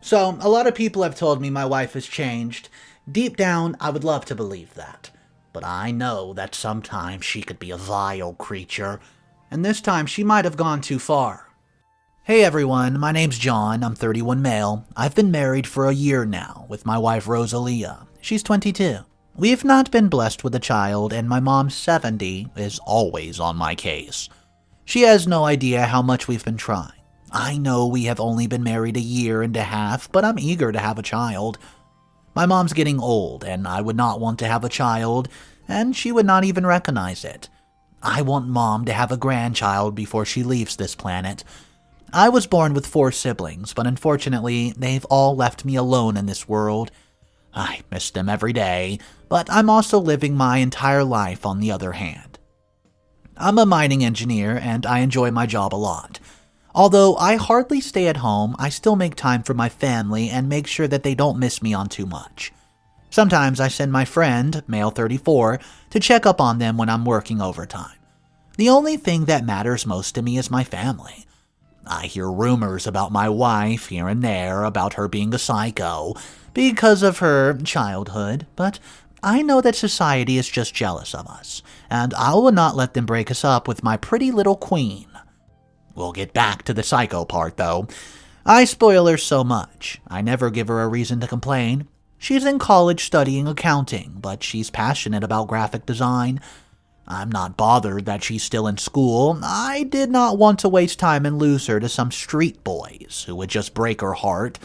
So, a lot of people have told me my wife has changed. Deep down, I would love to believe that. But I know that sometimes she could be a vile creature, and this time she might have gone too far. Hey everyone, my name's John, I'm 31 male. I've been married for a year now with my wife Rosalia. She's 22. We've not been blessed with a child, and my mom, 70, is always on my case. She has no idea how much we've been trying. I know we have only been married a year and a half, but I'm eager to have a child. My mom's getting old, and I would not want to have a child, and she would not even recognize it. I want Mom to have a grandchild before she leaves this planet. I was born with 4 siblings, but unfortunately, they've all left me alone in this world. I miss them every day, but I'm also living my entire life on the other hand. I'm a mining engineer, and I enjoy my job a lot. Although I hardly stay at home, I still make time for my family and make sure that they don't miss me on too much. Sometimes I send my friend, male 34, to check up on them when I'm working overtime. The only thing that matters most to me is my family. I hear rumors about my wife here and there about her being a psycho because of her childhood, but I know that society is just jealous of us, and I will not let them break us up with my pretty little queen. We'll get back to the psycho part, though. I spoil her so much. I never give her a reason to complain. She's in college studying accounting, but she's passionate about graphic design. I'm not bothered that she's still in school. I did not want to waste time and lose her to some street boys who would just break her heart.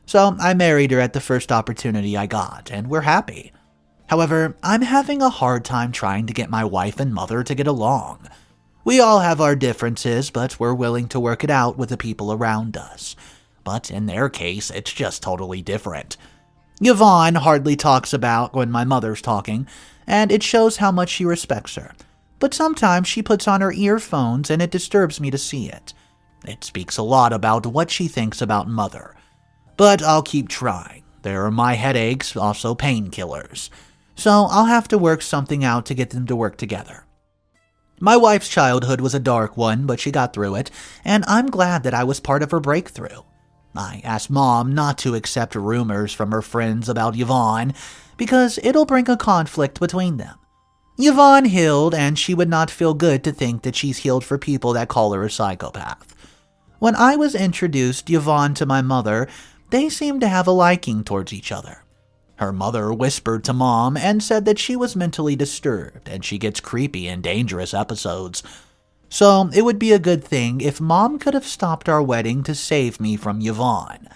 So I married her at the first opportunity I got, and we're happy. However, I'm having a hard time trying to get my wife and mother to get along. We all have our differences, but we're willing to work it out with the people around us. But in their case, it's just totally different. Yvonne hardly talks about when my mother's talking, and it shows how much she respects her. But sometimes she puts on her earphones and it disturbs me to see it. It speaks a lot about what she thinks about mother. But I'll keep trying. There are my headaches, also painkillers. So I'll have to work something out to get them to work together. My wife's childhood was a dark one, but she got through it, and I'm glad that I was part of her breakthrough. I asked Mom not to accept rumors from her friends about Yvonne, because it'll bring a conflict between them. Yvonne healed, and she would not feel good to think that she's healed for people that call her a psychopath. When I was introduced Yvonne to my mother, they seemed to have a liking towards each other. Her mother whispered to Mom and said that she was mentally disturbed and she gets creepy in dangerous episodes. So it would be a good thing if Mom could have stopped our wedding to save me from Yvonne.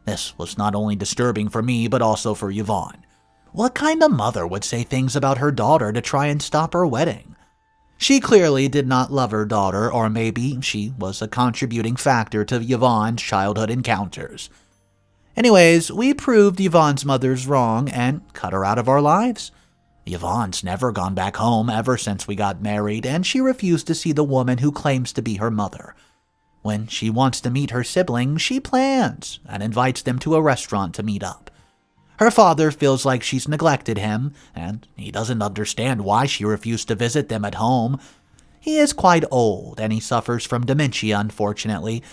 This was not only disturbing for me but also for Yvonne. What kind of mother would say things about her daughter to try and stop her wedding? She clearly did not love her daughter, or maybe she was a contributing factor to Yvonne's childhood encounters. Anyways, we proved Yvonne's mother's wrong and cut her out of our lives. Yvonne's never gone back home ever since we got married, and she refused to see the woman who claims to be her mother. When she wants to meet her siblings, she plans and invites them to a restaurant to meet up. Her father feels like she's neglected him, and he doesn't understand why she refused to visit them at home. He is quite old, and he suffers from dementia, unfortunately,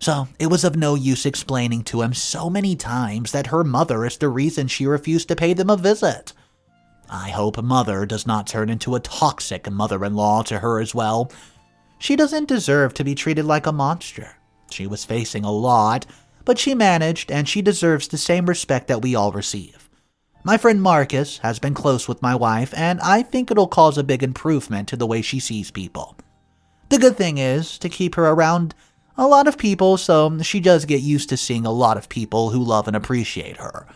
so it was of no use explaining to him so many times that her mother is the reason she refused to pay them a visit. I hope Mother does not turn into a toxic mother-in-law to her as well. She doesn't deserve to be treated like a monster. She was facing a lot, but she managed, and she deserves the same respect that we all receive. My friend Marcus has been close with my wife, and I think it'll cause a big improvement to the way she sees people. The good thing is to keep her around a lot of people, so she does get used to seeing a lot of people who love and appreciate her.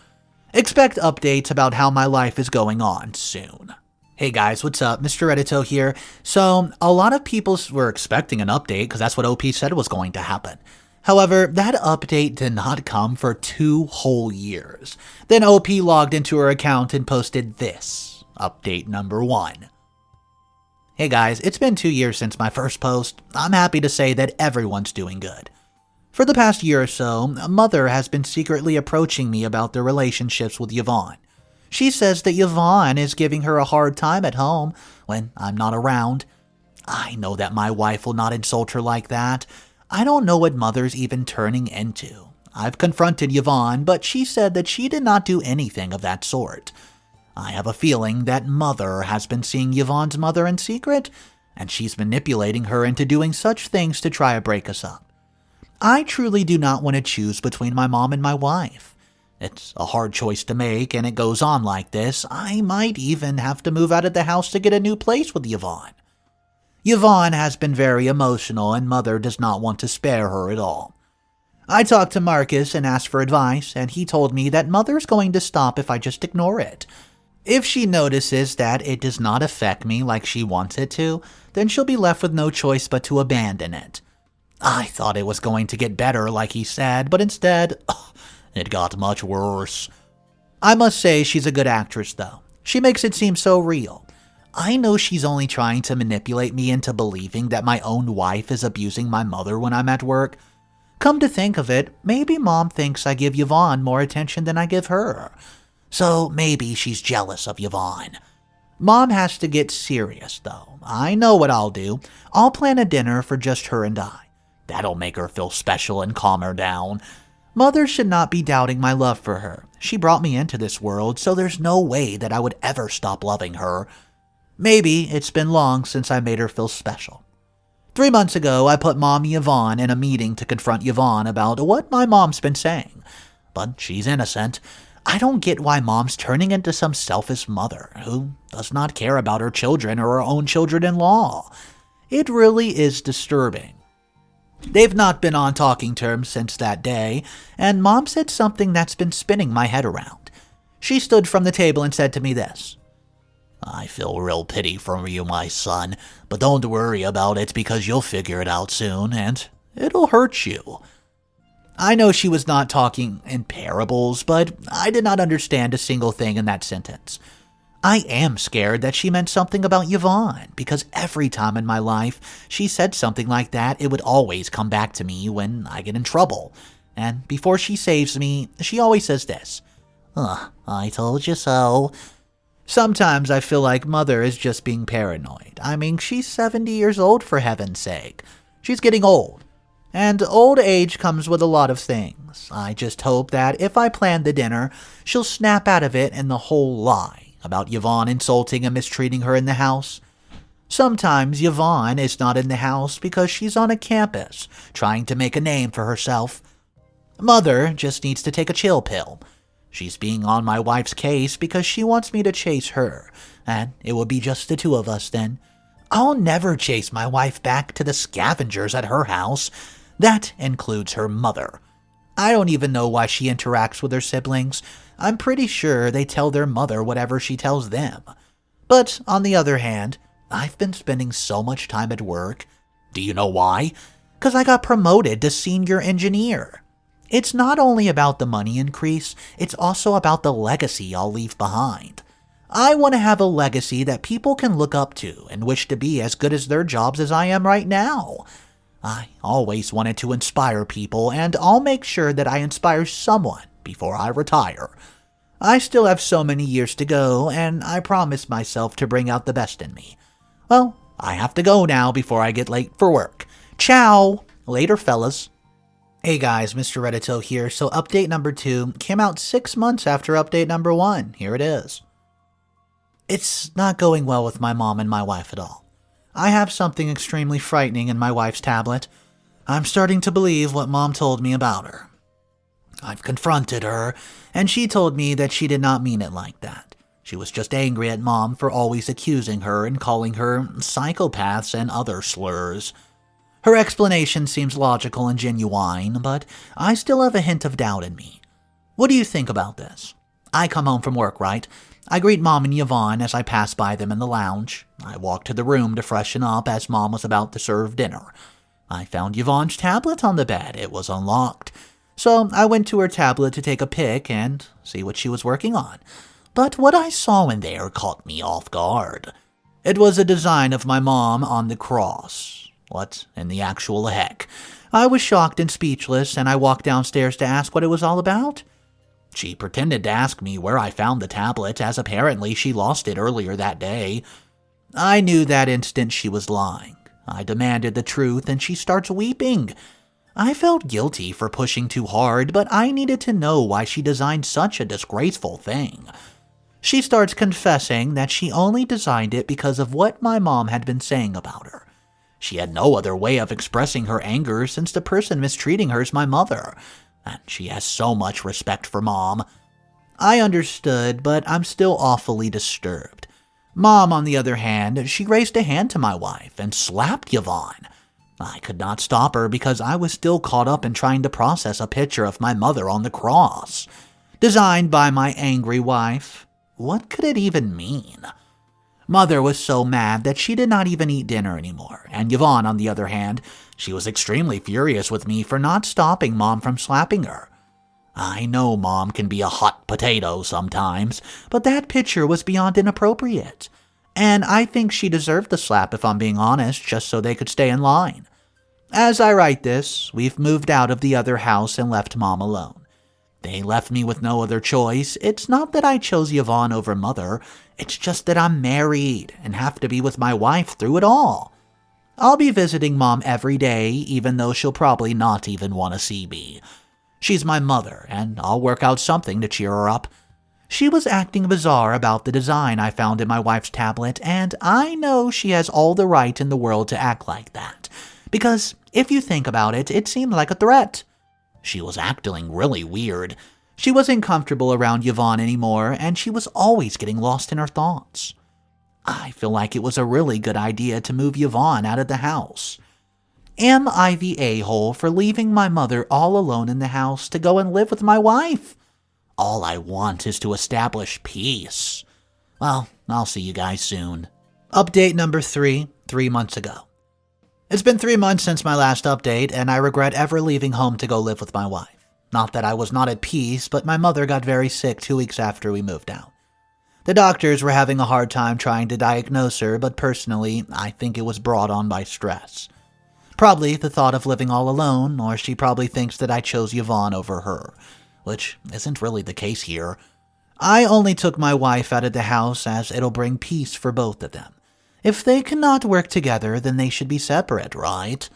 Expect updates about how my life is going on soon. Hey guys, what's up? Mr. Reddito here. So, a lot of people were expecting an update because that's what OP said was going to happen. However, that update did not come for 2 whole years. Then OP logged into her account and posted this, update number 1. Hey guys, it's been 2 years since my first post. I'm happy to say that everyone's doing good. For the past year or so, Mother has been secretly approaching me about their relationships with Yvonne. She says that Yvonne is giving her a hard time at home when I'm not around. I know that my wife will not insult her like that. I don't know what Mother's even turning into. I've confronted Yvonne, but she said that she did not do anything of that sort. I have a feeling that Mother has been seeing Yvonne's mother in secret, and she's manipulating her into doing such things to try to break us up. I truly do not want to choose between my mom and my wife. It's a hard choice to make, and it goes on like this. I might even have to move out of the house to get a new place with Yvonne. Yvonne has been very emotional, and Mother does not want to spare her at all. I talked to Marcus and asked for advice, and he told me that Mother's going to stop if I just ignore it. If she notices that it does not affect me like she wants it to, then she'll be left with no choice but to abandon it. I thought it was going to get better like he said, but instead, it got much worse. I must say she's a good actress though. She makes it seem so real. I know she's only trying to manipulate me into believing that my own wife is abusing my mother when I'm at work. Come to think of it, maybe Mom thinks I give Yvonne more attention than I give her. So maybe she's jealous of Yvonne. Mom has to get serious, though. I know what I'll do. I'll plan a dinner for just her and I. That'll make her feel special and calm her down. Mother should not be doubting my love for her. She brought me into this world, so there's no way that I would ever stop loving her. Maybe it's been long since I made her feel special. 3 months ago, I put Mom Yvonne in a meeting to confront Yvonne about what my mom's been saying. But she's innocent. I don't get why Mom's turning into some selfish mother who does not care about her children or her own children-in-law. It really is disturbing. They've not been on talking terms since that day, and Mom said something that's been spinning my head around. She stood from the table and said to me this: "I feel real pity for you, my son, but don't worry about it because you'll figure it out soon, and it'll hurt you." I know she was not talking in parables, but I did not understand a single thing in that sentence. I am scared that she meant something about Yvonne, because every time in my life she said something like that, it would always come back to me when I get in trouble. And before she saves me, she always says this: "I told you so." Sometimes I feel like Mother is just being paranoid. I mean, she's 70 years old, for heaven's sake. She's getting old. And old age comes with a lot of things. I just hope that if I plan the dinner, she'll snap out of it and the whole lie about Yvonne insulting and mistreating her in the house. Sometimes Yvonne is not in the house because she's on a campus, trying to make a name for herself. Mother just needs to take a chill pill. She's being on my wife's case because she wants me to chase her, and it will be just the two of us then. I'll never chase my wife back to the scavengers at her house. That includes her mother. I don't even know why she interacts with her siblings. I'm pretty sure they tell their mother whatever she tells them. But on the other hand, I've been spending so much time at work. Do you know why? 'Cause I got promoted to senior engineer. It's not only about the money increase, it's also about the legacy I'll leave behind. I want to have a legacy that people can look up to and wish to be as good as their jobs as I am right now. I always wanted to inspire people, and I'll make sure that I inspire someone before I retire. I still have so many years to go, and I promised myself to bring out the best in me. Well, I have to go now before I get late for work. Ciao! Later, fellas. Hey guys, Mr. Reddito here. So update number 2 came out 6 months after update number 1. Here it is. It's not going well with my mom and my wife at all. I have something extremely frightening in my wife's tablet. I'm starting to believe what Mom told me about her. I've confronted her, and she told me that she did not mean it like that. She was just angry at Mom for always accusing her and calling her psychopaths and other slurs. Her explanation seems logical and genuine, but I still have a hint of doubt in me. What do you think about this? I come home from work, right? I greet Mom and Yvonne as I pass by them in the lounge. I walk to the room to freshen up as Mom was about to serve dinner. I found Yvonne's tablet on the bed. It was unlocked. So I went to her tablet to take a pic and see what she was working on. But what I saw in there caught me off guard. It was a design of my mom on the cross. What in the actual heck? I was shocked and speechless, and I walked downstairs to ask what it was all about. She pretended to ask me where I found the tablet, as apparently she lost it earlier that day. I knew that instant she was lying. I demanded the truth, and she starts weeping. I felt guilty for pushing too hard, but I needed to know why she designed such a disgraceful thing. She starts confessing that she only designed it because of what my mom had been saying about her. She had no other way of expressing her anger since the person mistreating her is my mother, and she has so much respect for Mom. I understood, but I'm still awfully disturbed. Mom, on the other hand, she raised a hand to my wife and slapped Yvonne. I could not stop her because I was still caught up in trying to process a picture of my mother on the cross, designed by my angry wife. What could it even mean? Mother was so mad that she did not even eat dinner anymore, and Yvonne, on the other hand, she was extremely furious with me for not stopping Mom from slapping her. I know Mom can be a hot potato sometimes, but that picture was beyond inappropriate. And I think she deserved the slap if I'm being honest, just so they could stay in line. As I write this, we've moved out of the other house and left Mom alone. They left me with no other choice. It's not that I chose Yvonne over Mother, it's just that I'm married and have to be with my wife through it all. I'll be visiting Mom every day, even though she'll probably not even want to see me. She's my mother, and I'll work out something to cheer her up. She was acting bizarre about the design I found in my wife's tablet, and I know she has all the right in the world to act like that, because if you think about it, it seemed like a threat. She was acting really weird. She wasn't comfortable around Yvonne anymore, and she was always getting lost in her thoughts. I feel like it was a really good idea to move Yvonne out of the house. Am I the a-hole for leaving my mother all alone in the house to go and live with my wife? All I want is to establish peace. Well, I'll see you guys soon. Update number 3 months ago. It's been 3 months since my last update, and I regret ever leaving home to go live with my wife. Not that I was not at peace, but my mother got very sick 2 weeks after we moved out. The doctors were having a hard time trying to diagnose her, but personally, I think it was brought on by stress. Probably the thought of living all alone, or she probably thinks that I chose Yvonne over her, which isn't really the case here. I only took my wife out of the house as it'll bring peace for both of them. If they cannot work together, then they should be separate, right?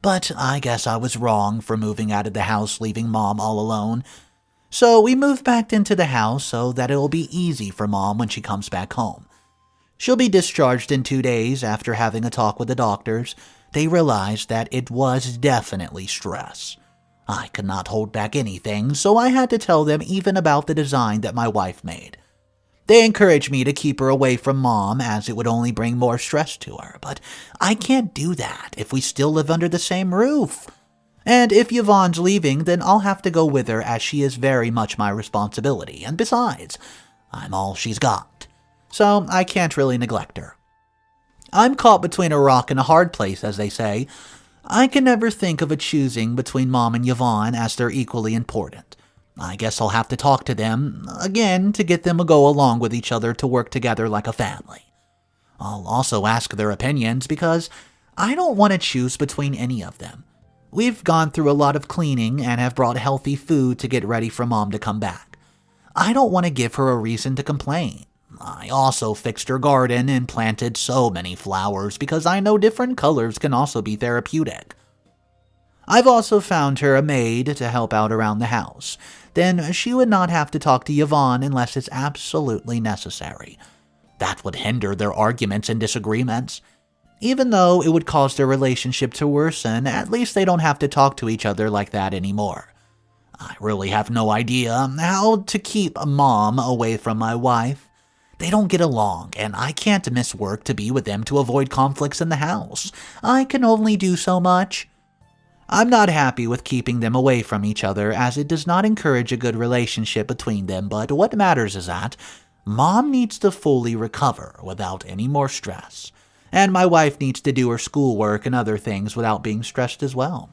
But I guess I was wrong for moving out of the house, leaving Mom all alone. So we moved back into the house so that it'll be easy for Mom when she comes back home. She'll be discharged in 2 days after having a talk with the doctors. They realized that it was definitely stress. I could not hold back anything, so I had to tell them even about the design that my wife made. They encouraged me to keep her away from Mom as it would only bring more stress to her, but I can't do that if we still live under the same roof. And if Yvonne's leaving, then I'll have to go with her as she is very much my responsibility, and besides, I'm all she's got. So I can't really neglect her. I'm caught between a rock and a hard place, as they say. I can never think of a choosing between Mom and Yvonne as they're equally important. I guess I'll have to talk to them, again, to get them to go along with each other to work together like a family. I'll also ask their opinions because I don't want to choose between any of them. We've gone through a lot of cleaning and have brought healthy food to get ready for Mom to come back. I don't want to give her a reason to complain. I also fixed her garden and planted so many flowers because I know different colors can also be therapeutic. I've also found her a maid to help out around the house. Then she would not have to talk to Yvonne unless it's absolutely necessary. That would hinder their arguments and disagreements. Even though it would cause their relationship to worsen, at least they don't have to talk to each other like that anymore. I really have no idea how to keep Mom away from my wife. They don't get along, and I can't miss work to be with them to avoid conflicts in the house. I can only do so much. I'm not happy with keeping them away from each other, as it does not encourage a good relationship between them, but what matters is that Mom needs to fully recover without any more stress, and my wife needs to do her schoolwork and other things without being stressed as well.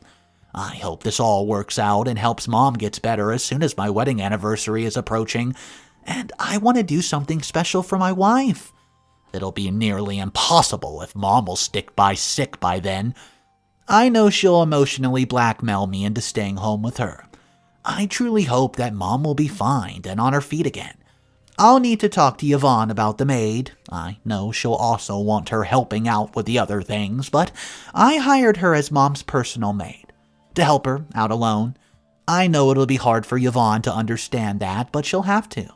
I hope this all works out and helps Mom get better as soon as my wedding anniversary is approaching, and I want to do something special for my wife. It'll be nearly impossible if Mom will stick by sick by then. I know she'll emotionally blackmail me into staying home with her. I truly hope that Mom will be fine and on her feet again. I'll need to talk to Yvonne about the maid. I know she'll also want her helping out with the other things, but I hired her as Mom's personal maid. to help her out alone. I know it'll be hard for Yvonne to understand that, but she'll have to.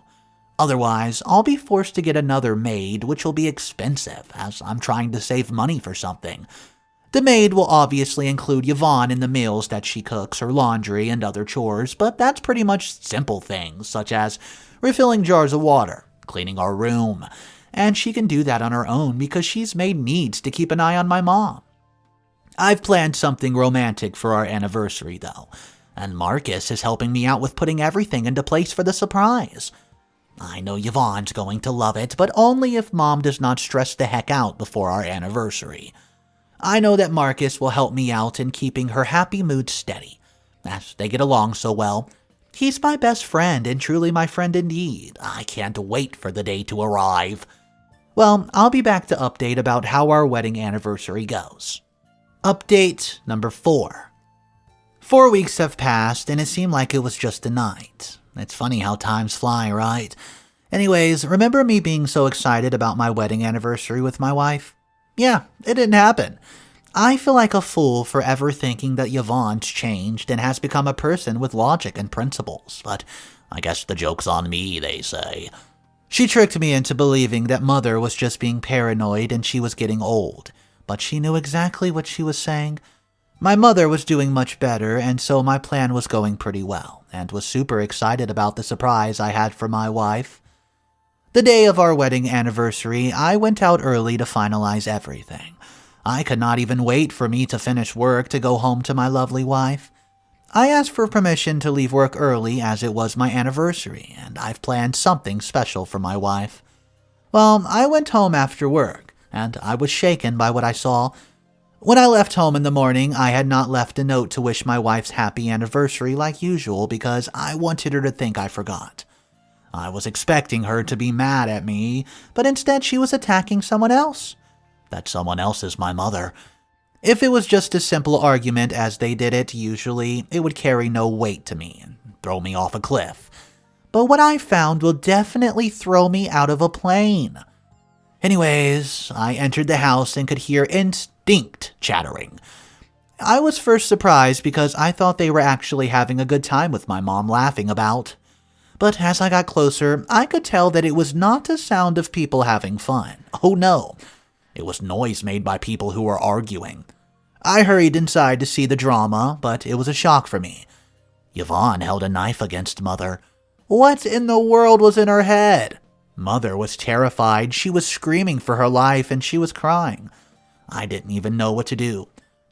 Otherwise, I'll be forced to get another maid, which will be expensive, as I'm trying to save money for something. The maid will obviously include Yvonne in the meals that she cooks, her laundry, and other chores, but that's pretty much simple things, such as refilling jars of water, cleaning our room, and she can do that on her own because she's made needs to keep an eye on my mom. I've planned something romantic for our anniversary, though, and Marcus is helping me out with putting everything into place for the surprise. I know Yvonne's going to love it, but only if Mom does not stress the heck out before our anniversary. I know that Marcus will help me out in keeping her happy mood steady, as they get along so well. He's my best friend and truly my friend indeed. I can't wait for the day to arrive. Well, I'll be back to update about how our wedding anniversary goes. Update number 4. 4 weeks have passed, and it seemed like it was just a night. It's funny how times fly, right? Anyways, remember me being so excited about my wedding anniversary with my wife? Yeah, it didn't happen. I feel like a fool for ever thinking that Yvonne's changed and has become a person with logic and principles, but I guess the joke's on me, they say. She tricked me into believing that Mother was just being paranoid and she was getting old, but she knew exactly what she was saying. My mother was doing much better, and so my plan was going pretty well, and was super excited about the surprise I had for my wife. The day of our wedding anniversary, I went out early to finalize everything. I could not even wait for me to finish work to go home to my lovely wife. I asked for permission to leave work early as it was my anniversary, and I've planned something special for my wife. Well, I went home after work, and I was shaken by what I saw. When I left home in the morning, I had not left a note to wish my wife's happy anniversary like usual because I wanted her to think I forgot. I was expecting her to be mad at me, but instead she was attacking someone else. That someone else is my mother. If it was just a simple argument as they did it, usually it would carry no weight to me and throw me off a cliff. But what I found will definitely throw me out of a plane. Anyways, I entered the house and could hear instinct chattering. I was first surprised because I thought they were actually having a good time with my mom laughing about. But as I got closer, I could tell that it was not a sound of people having fun. Oh no, it was noise made by people who were arguing. I hurried inside to see the drama, but it was a shock for me. Yvonne held a knife against Mother. What in the world was in her head? Mother was terrified, she was screaming for her life, and she was crying. I didn't even know what to do.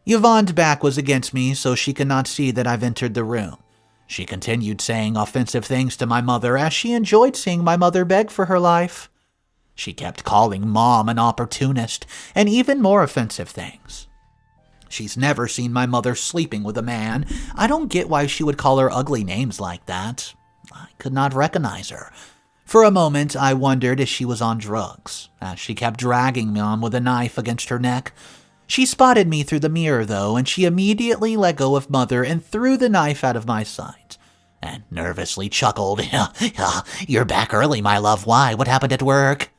Yvonne's back was against me, so she could not see that I've entered the room. She continued saying offensive things to my mother as she enjoyed seeing my mother beg for her life. She kept calling Mom an opportunist, and even more offensive things. She's never seen my mother sleeping with a man. I don't get why she would call her ugly names like that. I could not recognize her. For a moment, I wondered if she was on drugs, as she kept dragging Mom with a knife against her neck. She spotted me through the mirror, though, and she immediately let go of Mother and threw the knife out of my sight, and nervously chuckled. You're back early, my love. Why? What happened at work?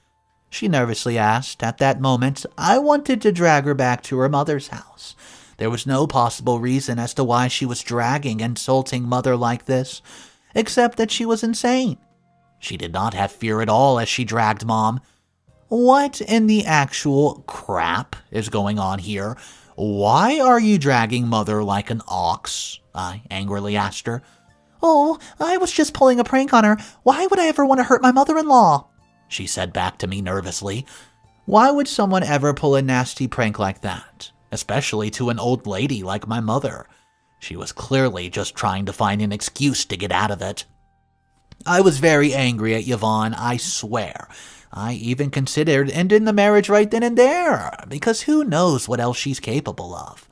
She nervously asked. At that moment, I wanted to drag her back to her mother's house. There was no possible reason as to why she was dragging and insulting Mother like this, except that she was insane. She did not have fear at all as she dragged Mom. What in the actual crap is going on here? Why are you dragging Mother like an ox? I angrily asked her. Oh, I was just pulling a prank on her. Why would I ever want to hurt my mother-in-law? She said back to me nervously. Why would someone ever pull a nasty prank like that? Especially to an old lady like my mother. She was clearly just trying to find an excuse to get out of it. I was very angry at Yvonne, I swear. I even considered ending the marriage right then and there, because who knows what else she's capable of.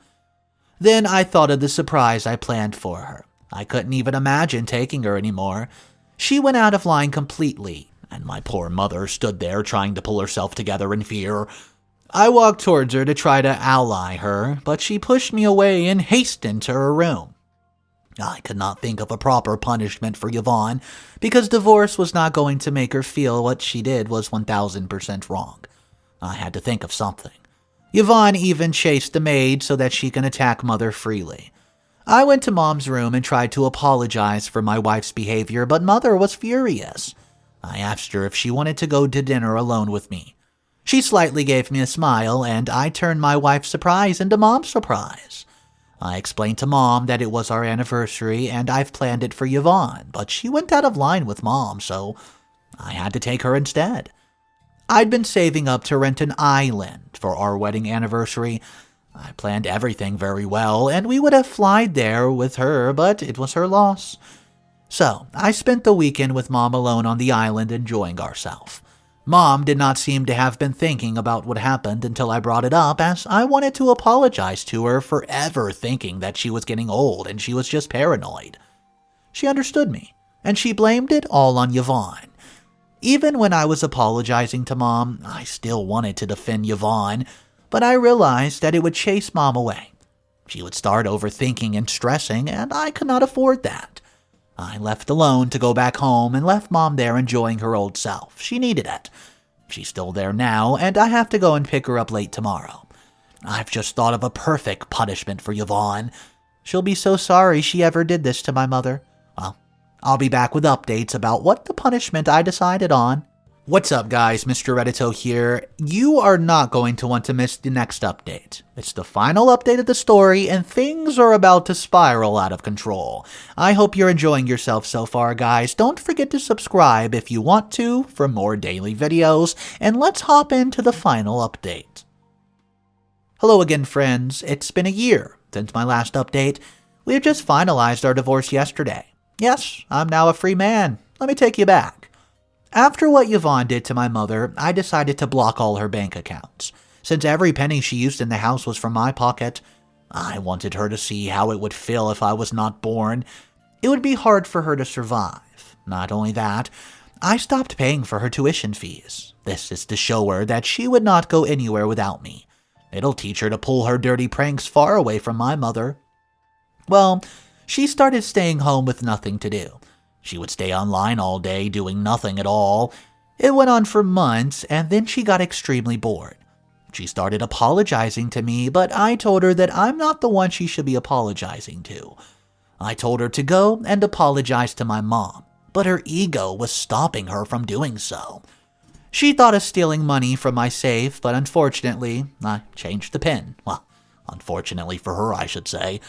Then I thought of the surprise I planned for her. I couldn't even imagine taking her anymore. She went out of line completely, and my poor mother stood there trying to pull herself together in fear. I walked towards her to try to ally her, but she pushed me away and hastened to her room. I could not think of a proper punishment for Yvonne, because divorce was not going to make her feel what she did was 1000% wrong. I had to think of something. Yvonne even chased the maid so that she can attack Mother freely. I went to Mom's room and tried to apologize for my wife's behavior, but Mother was furious. I asked her if she wanted to go to dinner alone with me. She slightly gave me a smile, and I turned my wife's surprise into Mom's surprise. I explained to Mom that it was our anniversary and I've planned it for Yvonne, but she went out of line with Mom, so I had to take her instead. I'd been saving up to rent an island for our wedding anniversary. I planned everything very well, and we would have flied there with her, but it was her loss. So, I spent the weekend with Mom alone on the island enjoying ourselves. Mom did not seem to have been thinking about what happened until I brought it up, as I wanted to apologize to her for ever thinking that she was getting old and she was just paranoid. She understood me, and she blamed it all on Yvonne. Even when I was apologizing to Mom, I still wanted to defend Yvonne, but I realized that it would chase Mom away. She would start overthinking and stressing, and I could not afford that. I left alone to go back home and left Mom there enjoying her old self. She needed it. She's still there now, and I have to go and pick her up late tomorrow. I've just thought of a perfect punishment for Yvonne. She'll be so sorry she ever did this to my mother. Well, I'll be back with updates about what the punishment I decided on. What's up, guys? Mr. Reddito here. You are not going to want to miss the next update. It's the final update of the story, and things are about to spiral out of control. I hope you're enjoying yourself so far, guys. Don't forget to subscribe if you want to for more daily videos, and let's hop into the final update. Hello again, friends. It's been a year since my last update. We have just finalized our divorce yesterday. Yes, I'm now a free man. Let me take you back. After what Yvonne did to my mother, I decided to block all her bank accounts. Since every penny she used in the house was from my pocket, I wanted her to see how it would feel if I was not born. It would be hard for her to survive. Not only that, I stopped paying for her tuition fees. This is to show her that she would not go anywhere without me. It'll teach her to pull her dirty pranks far away from my mother. Well, she started staying home with nothing to do. She would stay online all day doing nothing at all. It went on for months, and then she got extremely bored. She started apologizing to me, but I told her that I'm not the one she should be apologizing to. I told her to go and apologize to my mom, but her ego was stopping her from doing so. She thought of stealing money from my safe, but unfortunately, I changed the PIN. Well, unfortunately for her, I should say.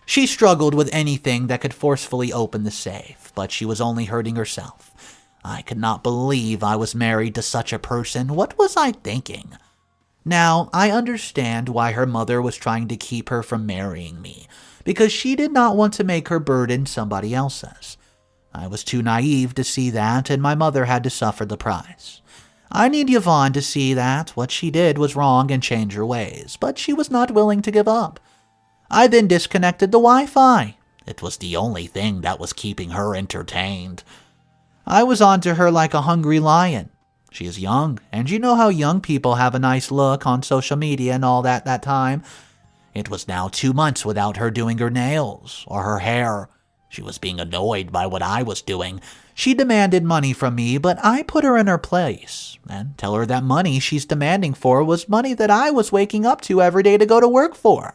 She struggled with anything that could forcefully open the safe, but she was only hurting herself. I could not believe I was married to such a person. What was I thinking? Now, I understand why her mother was trying to keep her from marrying me, because she did not want to make her burden somebody else's. I was too naive to see that, and my mother had to suffer the price. I need Yvonne to see that what she did was wrong and change her ways, but she was not willing to give up. I then disconnected the Wi-Fi. It was the only thing that was keeping her entertained. I was onto her like a hungry lion. She is young, and you know how young people have a nice look on social media and all that time. It was now 2 months without her doing her nails or her hair. She was being annoyed by what I was doing. She demanded money from me, but I put her in her place and tell her that money she's demanding for was money that I was waking up to every day to go to work for.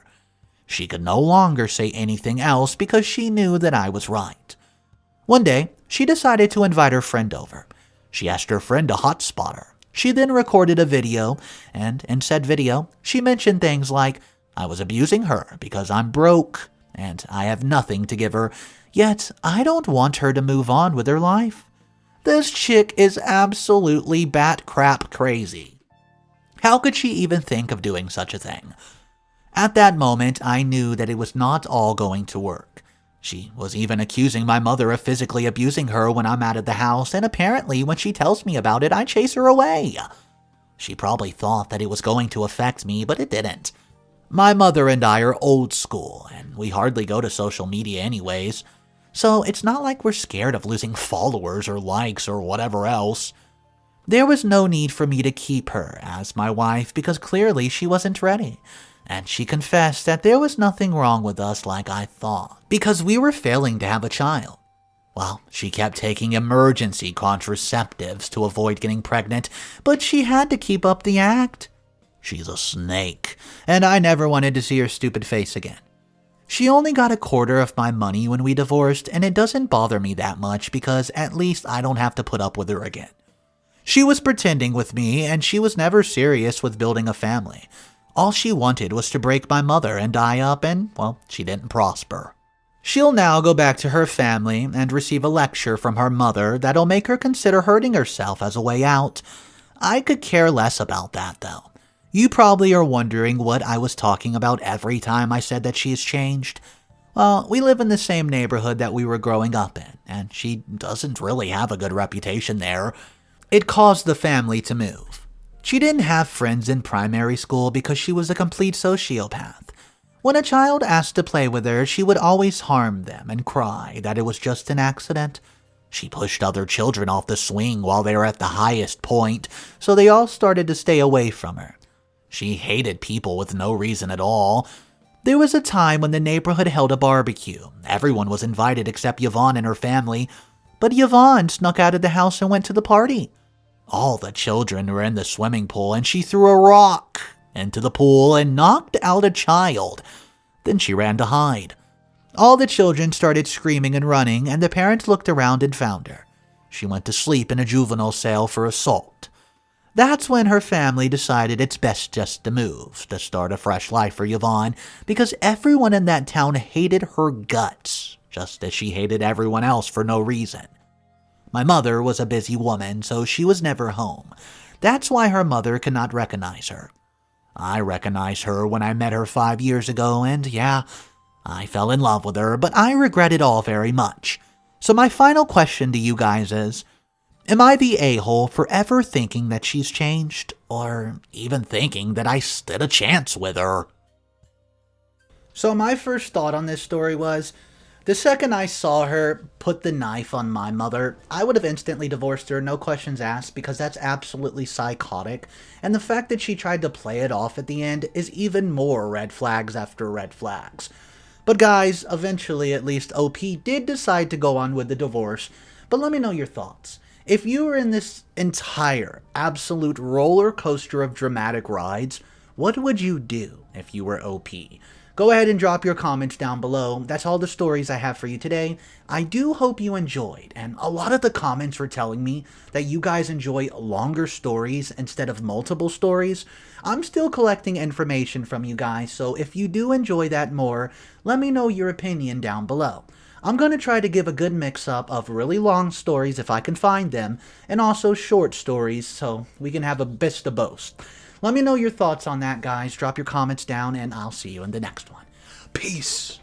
She could no longer say anything else because she knew that I was right. One day, she decided to invite her friend over. She asked her friend to hotspot her. She then recorded a video, and in said video, she mentioned things like, I was abusing her because I'm broke, and I have nothing to give her, yet I don't want her to move on with her life. This chick is absolutely bat crap crazy. How could she even think of doing such a thing? At that moment, I knew that it was not all going to work. She was even accusing my mother of physically abusing her when I'm out of the house, and apparently when she tells me about it, I chase her away. She probably thought that it was going to affect me, but it didn't. My mother and I are old school, and we hardly go to social media anyways, so it's not like we're scared of losing followers or likes or whatever else. There was no need for me to keep her as my wife because clearly she wasn't ready. And she confessed that there was nothing wrong with us like I thought, because we were failing to have a child. Well, she kept taking emergency contraceptives to avoid getting pregnant, but she had to keep up the act. She's a snake, and I never wanted to see her stupid face again. She only got a quarter of my money when we divorced, and it doesn't bother me that much because at least I don't have to put up with her again. She was pretending with me, and she was never serious with building a family. All she wanted was to break my mother and die up, and, well, she didn't prosper. She'll now go back to her family and receive a lecture from her mother that'll make her consider hurting herself as a way out. I could care less about that, though. You probably are wondering what I was talking about every time I said that she has changed. Well, we live in the same neighborhood that we were growing up in, and she doesn't really have a good reputation there. It caused the family to move. She didn't have friends in primary school because she was a complete sociopath. When a child asked to play with her, she would always harm them and cry that it was just an accident. She pushed other children off the swing while they were at the highest point, so they all started to stay away from her. She hated people with no reason at all. There was a time when the neighborhood held a barbecue. Everyone was invited except Yvonne and her family, but Yvonne snuck out of the house and went to the party. All the children were in the swimming pool, and she threw a rock into the pool and knocked out a child. Then she ran to hide. All the children started screaming and running, and the parents looked around and found her. She went to sleep in a juvenile cell for assault. That's when her family decided it's best just to move, to start a fresh life for Yvonne, because everyone in that town hated her guts, just as she hated everyone else for no reason. My mother was a busy woman, so she was never home. That's why her mother could not recognize her. I recognized her when I met her 5 years ago, and yeah, I fell in love with her, but I regret it all very much. So my final question to you guys is, am I the a-hole for ever thinking that she's changed, or even thinking that I stood a chance with her? So my first thought on this story was, the second I saw her put the knife on my mother, I would have instantly divorced her, no questions asked, because that's absolutely psychotic. And the fact that she tried to play it off at the end is even more red flags after red flags. But guys, eventually at least OP did decide to go on with the divorce. But let me know your thoughts. If you were in this entire absolute roller coaster of dramatic rides, what would you do if you were OP? Go ahead and drop your comments down below. That's all the stories I have for you today. I do hope you enjoyed, and a lot of the comments were telling me that you guys enjoy longer stories instead of multiple stories. I'm still collecting information from you guys, so if you do enjoy that more, let me know your opinion down below. I'm going to try to give a good mix-up of really long stories if I can find them, and also short stories so we can have a best of both. Let me know your thoughts on that, guys. Drop your comments down, and I'll see you in the next one. Peace!